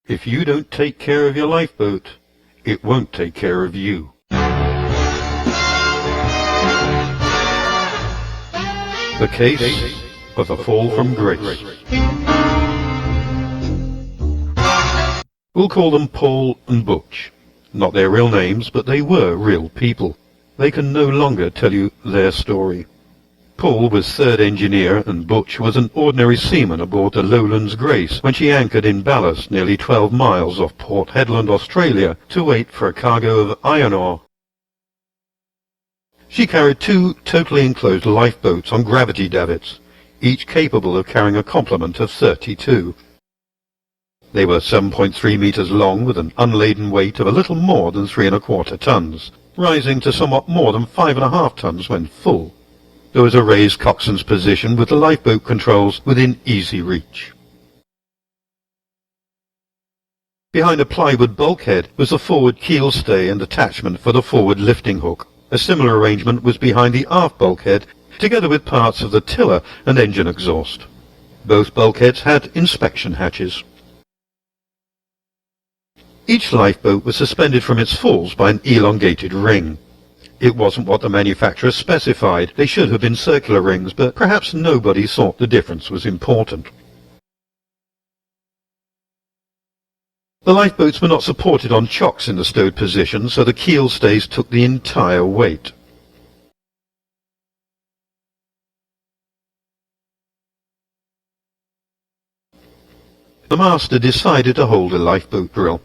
If you don't take care of your lifeboat, it won't take care of you. The case of the fall from grace. We'll call them Paul and Butch. Not their real names, but they were real people. They can no longer tell you their story. Paul was third engineer and Butch was an ordinary seaman aboard the Lowland's Grace when she anchored in ballast nearly 12 miles off Port Hedland, Australia, to wait for a cargo of iron ore. She carried 2 totally enclosed lifeboats on gravity davits, each capable of carrying a complement of 32. They were 7.3 meters long with an unladen weight of a little more than 3¼ tons, rising to somewhat more than 5½ tons when full. There was a raised coxswain's position with the lifeboat controls within easy reach. Behind a plywood bulkhead was the forward keel stay and attachment for the forward lifting hook. A similar arrangement was behind the aft bulkhead, together with parts of the tiller and engine exhaust. Both bulkheads had inspection hatches. Each lifeboat was suspended from its falls by an elongated ring. It wasn't what the manufacturer specified. They should have been circular rings, but perhaps nobody thought the difference was important. The lifeboats were not supported on chocks in the stowed position, so the keel stays took the entire weight. The master decided to hold a lifeboat drill.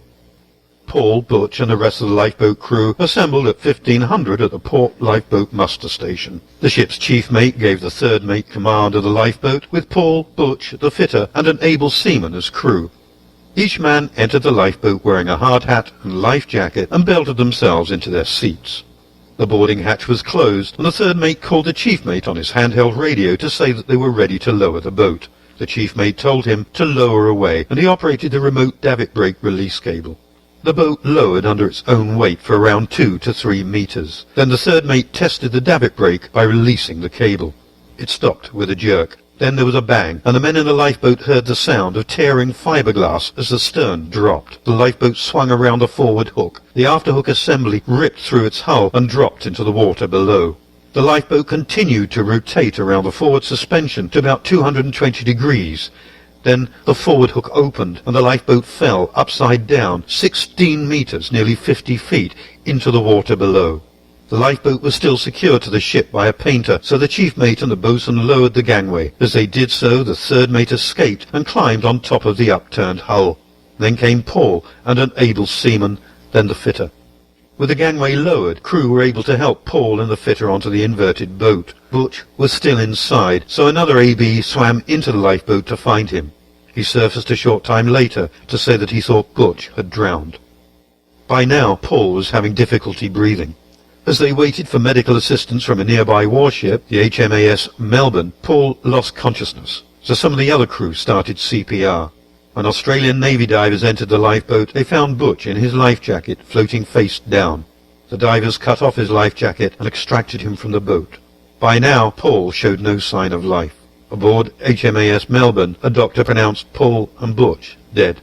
Paul, Butch and the rest of the lifeboat crew assembled at 1500 at the Port Lifeboat Muster Station. The ship's chief mate gave the third mate command of the lifeboat, with Paul, Butch, the fitter and an able seaman as crew. Each man entered the lifeboat wearing a hard hat and life jacket and belted themselves into their seats. The boarding hatch was closed and the third mate called the chief mate on his handheld radio to say that they were ready to lower the boat. The chief mate told him to lower away and he operated the remote davit brake release cable. The boat lowered under its own weight for around 2 to 3 meters. Then the third mate tested the davit brake by releasing the cable. It stopped with a jerk. Then there was a bang, and the men in the lifeboat heard the sound of tearing fiberglass as the stern dropped. The lifeboat swung around the forward hook. The afterhook assembly ripped through its hull and dropped into the water below. The lifeboat continued to rotate around the forward suspension to about 220 degrees. Then the forward hook opened and the lifeboat fell upside down 16 meters, nearly 50 feet, into the water below. The lifeboat was still secured to the ship by a painter, so the chief mate and the boatswain lowered the gangway. As they did so, the third mate escaped and climbed on top of the upturned hull. Then came Paul and an able seaman, then the fitter. With the gangway lowered, crew were able to help Paul and the fitter onto the inverted boat. Butch was still inside, so another AB swam into the lifeboat to find him. He surfaced a short time later to say that he thought Butch had drowned. By now, Paul was having difficulty breathing. As they waited for medical assistance from a nearby warship, the HMAS Melbourne, Paul lost consciousness, so some of the other crew started CPR. When Australian Navy divers entered the lifeboat, they found Butch in his life jacket, floating face down. The divers cut off his life jacket and extracted him from the boat. By now, Paul showed no sign of life. Aboard HMAS Melbourne, a doctor pronounced Paul and Butch dead.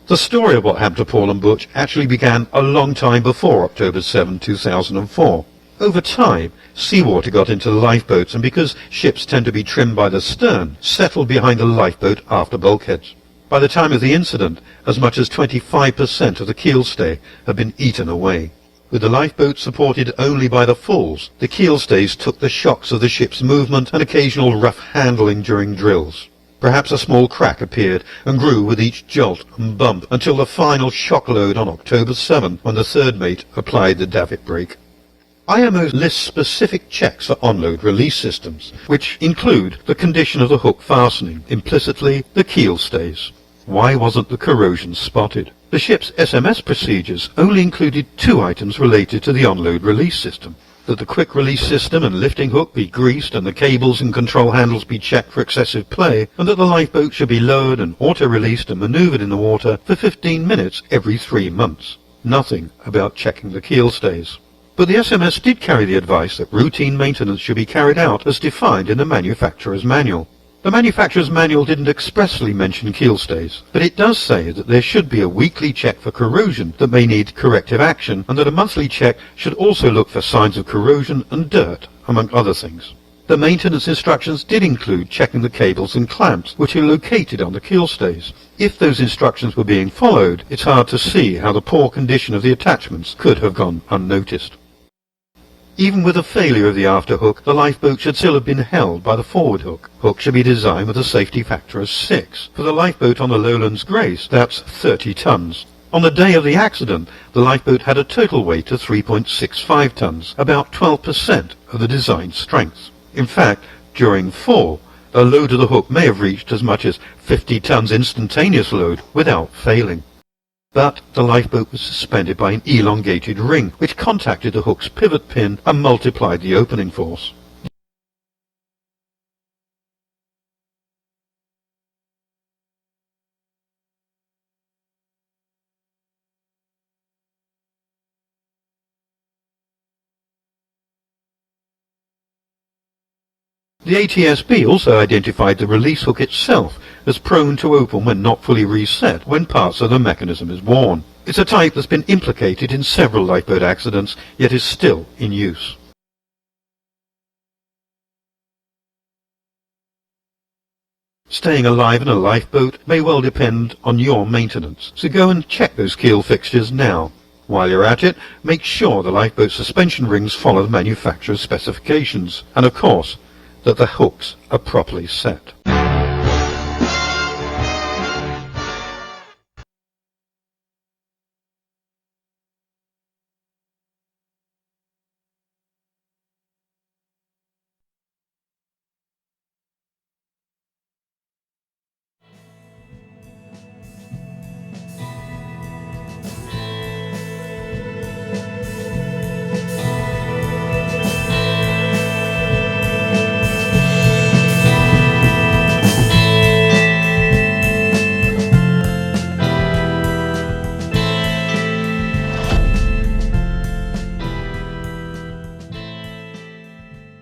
The story of what happened to Paul and Butch actually began a long time before October 7, 2004. Over time, seawater got into the lifeboats and because ships tend to be trimmed by the stern, settled behind the lifeboat after bulkheads. By the time of the incident, as much as 25% of the keel stay had been eaten away. With the lifeboat supported only by the falls, the keel stays took the shocks of the ship's movement and occasional rough handling during drills. Perhaps a small crack appeared and grew with each jolt and bump until the final shock load on October 7 when the third mate applied the davit brake. IMO lists specific checks for on-load release systems, which include the condition of the hook fastening, implicitly the keel stays. Why wasn't the corrosion spotted? The ship's SMS procedures only included 2 items related to the on-load release system. that the quick release system and lifting hook be greased and the cables and control handles be checked for excessive play, and that the lifeboat should be lowered and auto-released and maneuvered in the water for 15 minutes every 3 months. Nothing about checking the keel stays. But the SMS did carry the advice that routine maintenance should be carried out as defined in the manufacturer's manual. The manufacturer's manual didn't expressly mention keel stays, but it does say that there should be a weekly check for corrosion that may need corrective action, and that a monthly check should also look for signs of corrosion and dirt, among other things. The maintenance instructions did include checking the cables and clamps, which are located on the keel stays. If those instructions were being followed, it's hard to see how the poor condition of the attachments could have gone unnoticed. Even with a failure of the after hook, the lifeboat should still have been held by the forward hook. Hook should be designed with a safety factor of 6. For the lifeboat on the Lowlands Grace, that's 30 tons. On the day of the accident, the lifeboat had a total weight of 3.65 tons, about 12% of the design strength. In fact, during fall, the load of the hook may have reached as much as 50 tons instantaneous load without failing. But the lifeboat was suspended by an elongated ring, which contacted the hook's pivot pin and multiplied the opening force. The ATSB also identified the release hook itself as prone to open when not fully reset when parts of the mechanism is worn. It's a type that's been implicated in several lifeboat accidents, yet is still in use. Staying alive in a lifeboat may well depend on your maintenance, so go and check those keel fixtures now. While you're at it, make sure the lifeboat suspension rings follow the manufacturer's specifications, and of course, that the hooks are properly set.